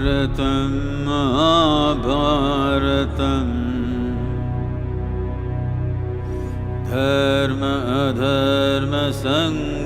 महाभारतम् धर्म अधर्म संघर्षणम्.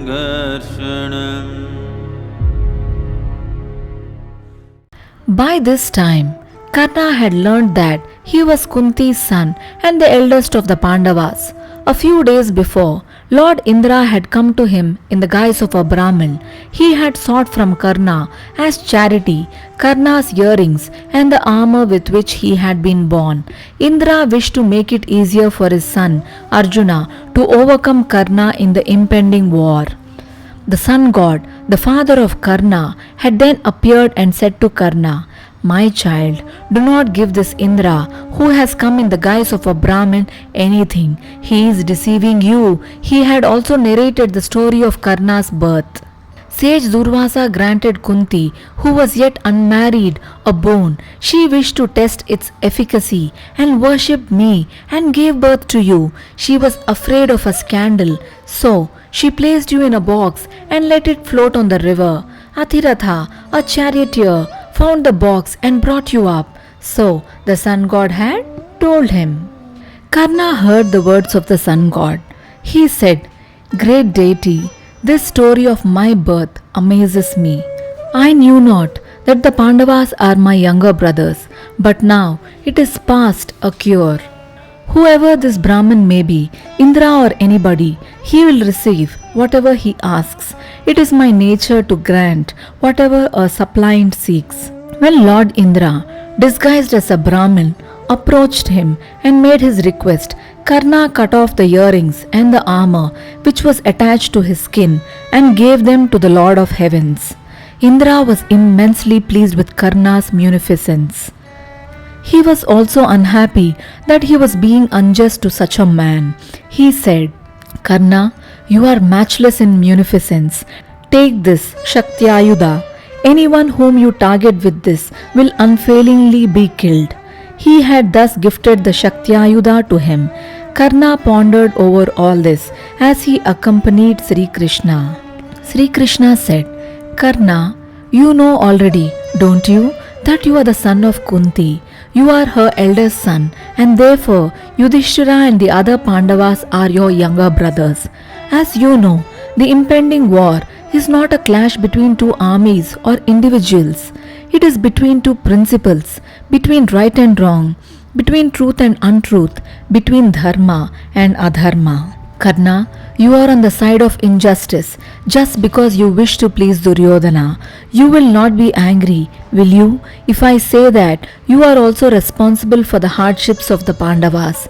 By this time, Karna had learned that he was Kunti's son and the eldest of the Pandavas. A few days before, Lord Indra had come to him in the guise of a Brahmin. He had sought from Karna as charity Karna's earrings and the armor with which he had been born. Indra wished to make it easier for his son Arjuna to overcome Karna in the impending war. The sun god, the father of Karna, had then appeared and said to Karna, "My child, do not give this Indra, who has come in the guise of a Brahmin, anything. He is deceiving you." He had also narrated the story of Karna's birth. Sage Durvasa granted Kunti, who was yet unmarried, a boon. She wished to test its efficacy and worshipped me and gave birth to you. She was afraid of a scandal, so she placed you in a box and let it float on the river. Athiratha, a charioteer, found the box and brought you up. So the sun god had told him. Karna heard the words of the sun god. He said, "Great deity, this story of my birth amazes me. I knew not that the Pandavas are my younger brothers, but now it is past a cure. Whoever this Brahmin may be, Indra or anybody, he will receive whatever he asks. It is my nature to grant whatever a suppliant seeks." When Lord Indra, disguised as a Brahmin, approached him and made his request, Karna cut off the earrings and the armor which was attached to his skin and gave them to the Lord of Heavens. Indra was immensely pleased with Karna's munificence. He was also unhappy that he was being unjust to such a man. He said, "Karna, you are matchless in munificence. Take this Shaktyayudha. Anyone whom you target with this will unfailingly be killed." He had thus gifted the Shaktyayudha to him. Karna pondered over all this as he accompanied Sri Krishna. Sri Krishna said, "Karna, you know already, don't you, that you are the son of Kunti. You are her eldest son, and therefore Yudhishthira and the other Pandavas are your younger brothers. As you know, the impending war is not a clash between two armies or individuals. It is between two principles, between right and wrong, between truth and untruth, between dharma and adharma. Karna, you are on the side of injustice just because you wish to please Duryodhana. You will not be angry, will you, if I say that you are also responsible for the hardships of the Pandavas?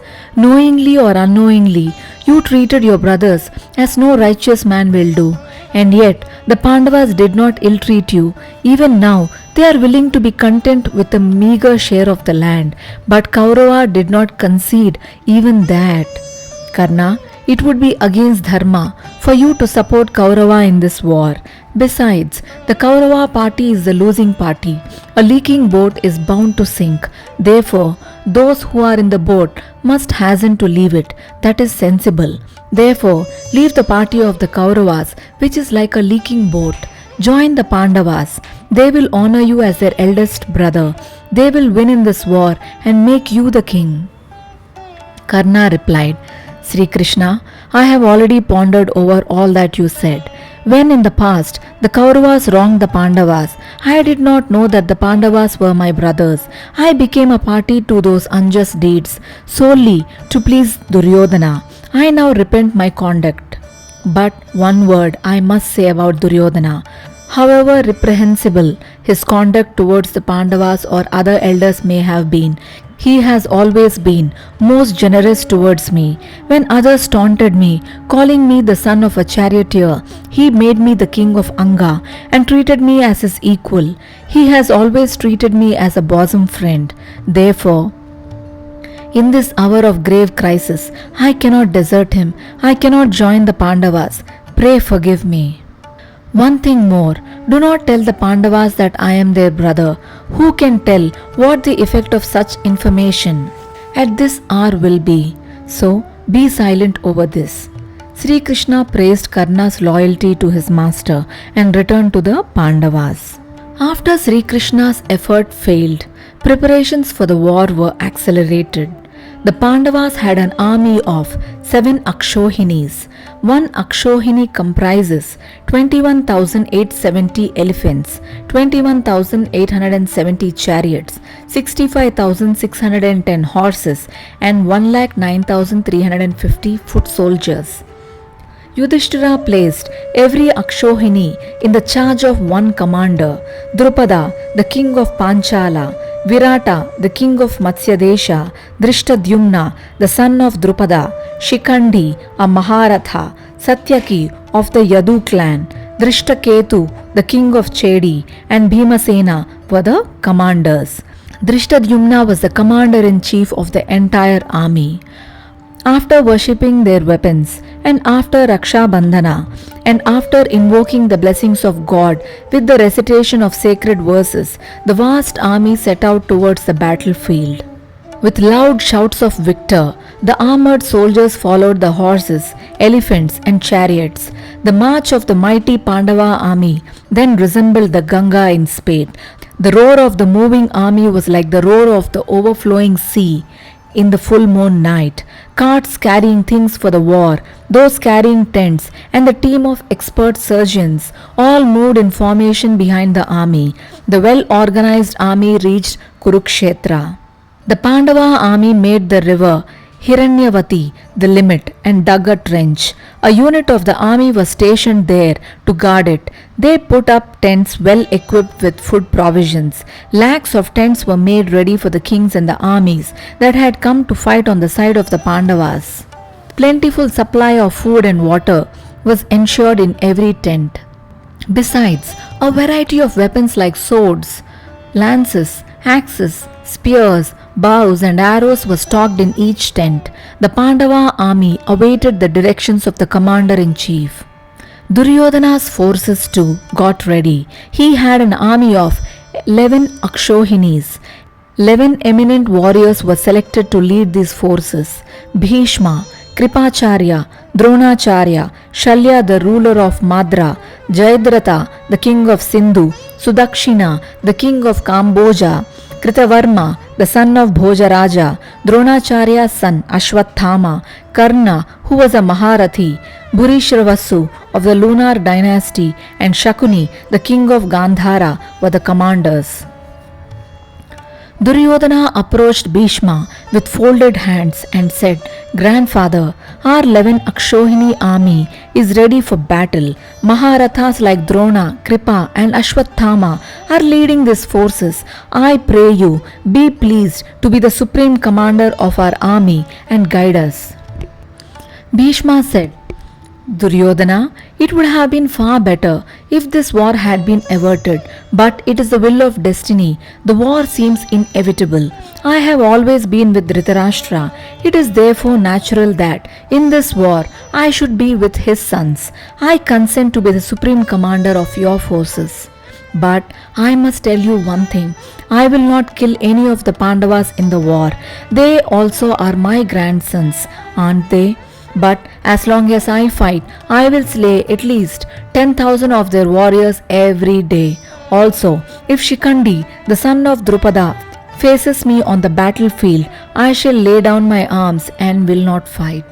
Knowingly or unknowingly, you treated your brothers as no righteous man will do. And yet the Pandavas did not ill-treat you. Even now they are willing to be content with a meager share of the land. But Kaurava did not concede even that. Karna, it would be against dharma for you to support Kaurava in this war. Besides, the Kaurava party is the losing party. A leaking boat is bound to sink. Therefore, those who are in the boat must hasten to leave it. That is sensible. Therefore, leave the party of the Kauravas, which is like a leaking boat. Join the Pandavas. They will honor you as their eldest brother. They will win in this war and make you the king." Karna replied, "Sri Krishna, I have already pondered over all that you said. When in the past the Kauravas wronged the Pandavas, I did not know that the Pandavas were my brothers. I became a party to those unjust deeds solely to please Duryodhana. I now repent my conduct. But one word I must say about Duryodhana. However reprehensible his conduct towards the Pandavas or other elders may have been, he has always been most generous towards me. When others taunted me, calling me the son of a charioteer, he made me the king of Anga and treated me as his equal. He has always treated me as a bosom friend. Therefore, in this hour of grave crisis, I cannot desert him. I cannot join the Pandavas. Pray forgive me. One thing more, do not tell the Pandavas that I am their brother. Who can tell what the effect of such information at this hour will be? So be silent over this." Sri Krishna praised Karna's loyalty to his master and returned to the Pandavas. After Sri Krishna's effort failed, preparations for the war were accelerated. The Pandavas had an army of 7 Akshohinis. One Akshohini comprises 21,870 elephants, 21,870 chariots, 65,610 horses, and 1,09,350 foot soldiers. Yudhishthira placed every Akshohini in the charge of one commander: Drupada, the king of Panchala; Virata, the king of Matsyadesha; Drishtadyumna, the son of Drupada; Shikandi, a Maharatha; Satyaki of the Yadu clan; Drishtaketu, the king of Chedi; and Bhimasena were the commanders. Drishtadyumna was the commander-in-chief of the entire army. After worshipping their weapons, and after Raksha Bandhana, and after invoking the blessings of God with the recitation of sacred verses, the vast army set out towards the battlefield. With loud shouts of victor, the armored soldiers followed the horses, elephants, and chariots. The march of the mighty Pandava army then resembled the Ganga in spate. The roar of the moving army was like the roar of the overflowing sea in the full moon night. Carts carrying things for the war, those carrying tents, and the team of expert surgeons all moved in formation behind the army. The well-organized army reached Kurukshetra. The Pandava army made the river Hiranyavati the limit and dug a trench. A unit of the army was stationed there to guard it. They put up tents well equipped with food provisions. Lakhs of tents were made ready for the kings and the armies that had come to fight on the side of the Pandavas. Plentiful supply of food and water was ensured in every tent. Besides, a variety of weapons like swords, lances, axes, spears, bows and arrows were stocked in each tent. The Pandava army awaited the directions of the commander-in-chief. Duryodhana's forces too got ready. He had an army of 11 Akshohinis. 11 eminent warriors were selected to lead these forces: Bhishma, Kripacharya, Dronacharya, Shalya the ruler of Madra, Jayadratha the king of Sindhu, Sudakshina the king of Kamboja, Kritavarma, the son of Bhojaraja, Dronacharya's son Ashwathama, Karna, who was a Maharathi, Bhurishravassu of the lunar dynasty, and Shakuni, the king of Gandhara, were the commanders. Duryodhana approached Bhishma with folded hands and said, "Grandfather, our 11 Akshohini army is ready for battle. Maharathas like Drona, Kripa and Ashwathama are leading these forces. I pray you, be pleased to be the supreme commander of our army and guide us." Bhishma said, "Duryodhana, it would have been far better if this war had been averted, but it is the will of destiny. The war seems inevitable. I have always been with Dhritarashtra. It is therefore natural that in this war I should be with his sons. I consent to be the supreme commander of your forces. But I must tell you one thing. I will not kill any of the Pandavas in the war. They also are my grandsons, aren't they? But as long as I fight, I will slay at least 10,000 of their warriors every day. Also, if Shikandi, the son of Drupada, faces me on the battlefield, I shall lay down my arms and will not fight."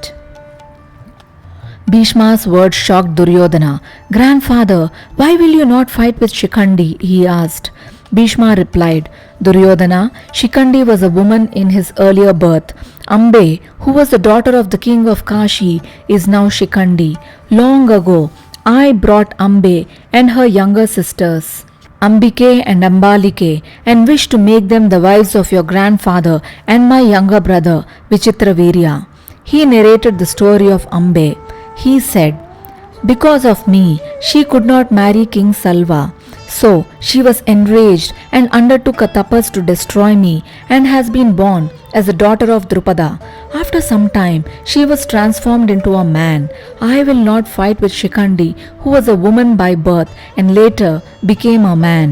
Bhishma's words shocked Duryodhana. "Grandfather, why will you not fight with Shikandi?" he asked. Bhishma replied, "Duryodhana, Shikandi was a woman in his earlier birth. Ambe, who was the daughter of the king of Kashi, is now Shikandi. Long ago, I brought Ambe and her younger sisters, Ambike and Ambalike, and wished to make them the wives of your grandfather and my younger brother, Vichitravirya." He narrated the story of Ambe. He said, "Because of me, she could not marry King Salva. So she was enraged and undertook a tapas to destroy me, and has been born as the daughter of Drupada. After some time, she was transformed into a man. I will not fight with Shikandi, who was a woman by birth and later became a man."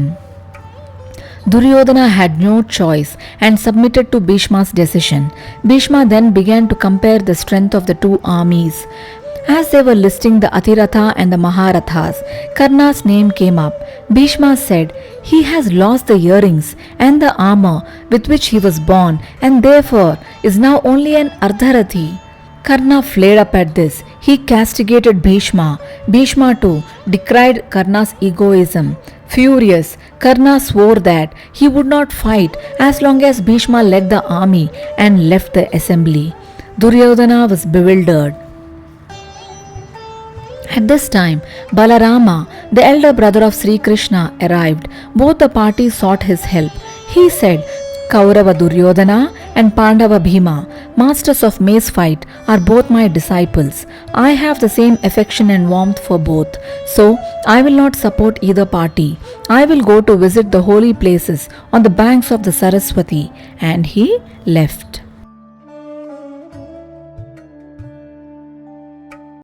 Duryodhana had no choice and submitted to Bhishma's decision. Bhishma then began to compare the strength of the two armies. As they were listing the Atiratha and the Maharathas, Karna's name came up. Bhishma said, "He has lost the earrings and the armor with which he was born and therefore is now only an Ardharathi." Karna flared up at this. He castigated Bhishma. Bhishma too decried Karna's egoism. Furious, Karna swore that he would not fight as long as Bhishma led the army and left the assembly. Duryodhana was bewildered. At this time, Balarama, the elder brother of Sri Krishna, arrived. Both the parties sought his help. He said, "Kaurava Duryodhana and Pandava Bhima, masters of mace fight, are both my disciples. I have the same affection and warmth for both, so I will not support either party. I will go to visit the holy places on the banks of the Saraswati." And he left.